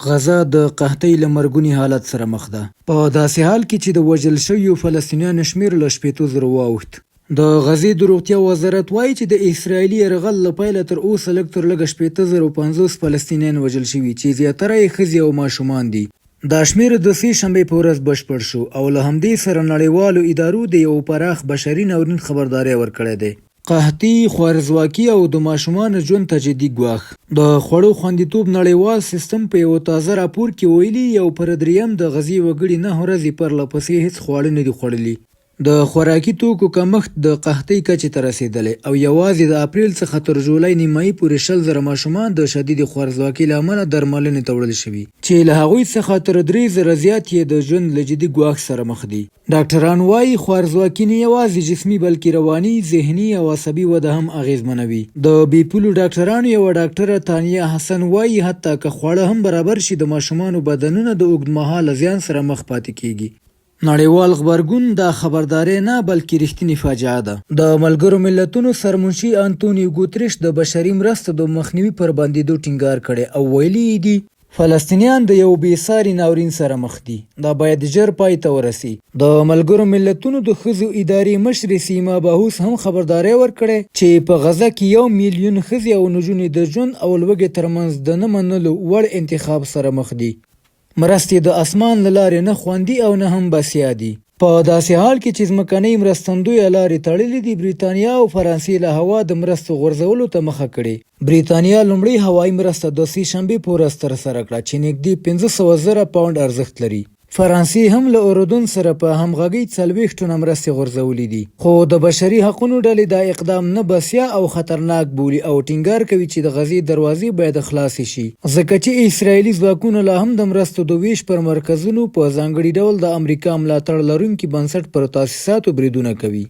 غزه د قحطۍ له مرګوني حالت سره مخ ده. په داسې حال کې چې د وژل شویو فلسطینیانو شمېر له شپېتو واوښت. د غزې د روغتیا وزارت وایي چې د اسرایلي یرغل له پیله تر اوسه لږ تر لږه شپېته فلسطینیان وژل شوي چې زیاتره یې ښځې او ماشومان دي. دا شمېر د سې شنبې په ورځ بشپړ شو او له همدې سره نړیوالو ادارو د یو پراخ بشري ناورین خبرداری ورکړی دی. قحطي، خوارزواکي او د ماشومانو ژوند ته جدي ګواښ. د خوړو خوندیتوب نړیوال سیستم په یو تازه راپور کې ویلي یو پر دریم د غزې وګړي 9 ورځې پرله پسې هیڅ خواړه نه دي خوړلي. د خوراکي توکو کمښت د قحطۍ کچې ته رسېدلی او یوازې د اپریل څخه تر جولای نیمایي پورې 100,000 ماشومان د شدید خوارزواکي له امله درملنې ته وړل شوي چې له هغوی څخه تر 3,000 زیات یې د ژوند له جدي ګواښ سره مخ دي. ډاکټران وایي خوارزواکي نه یوازې جسمي بلکې رواني، ذهني او عصبي وده هم اغېزمنوي. د بیپولو ډاکټرانو یوه ډاکټره تانیه حسن وایي حتی که خواړه هم برابر شي د ماشومانو بدنونه د اوږدمهاله زیان سره مخ پاتې کیږي. نړیوال غبرګون دا خبرداری نه بلکې رښتینې فاجعه ده. د ملګرو ملتونو سرمنشي انتونیو ګوتریش د بشري مرستو د مخنیوي پر بندېدو ټینګار کړی او ویلي دي فلسطینیان د یو بېساري ناورین سره مخ دي. دا باید ژر پای ته ورسي. د ملګرو ملتونو د ښځو ادارې مشرې سیما باهوس هم خبرداری ورکړی چې په غزه کې 1 میلیون ښځې او نجونې د ژوند او لوږې ترمنځ د نه منلو وړ انتخاب سره مخ دي. مرستې د اسمان له لارې نه خوندي او نه هم بسیا دي. په داسې حال کې چې ځمکنۍ مرستندویه لارې تړلې دي، بریتانیا او فرانسې له هوا د مرستو غورځولو ته مخه کړې. بریتانیا لومړی هوایي مرسته د سې شنبې په ورځ ترسره کړه چې نږدې 500,000 پاونډ ارزښت لري. فرانسې هم له اردن سره په همغږۍ 40 ټنه مرستې غورځولې دي، خو د بشري حقونو ډلې دا اقدام نه بسیا او خطرناک بولي او ټینګار کوي چې د غزې دروازې باید خلاصې شي، ځکه چې اسرایلي ځواکونه لا هم د مرستو د ویش پر مرکزونو په ځانګړي ډول د امریکا ملاتړ لرونکي بنسټ پر تاسیساتو بریدونه کوي.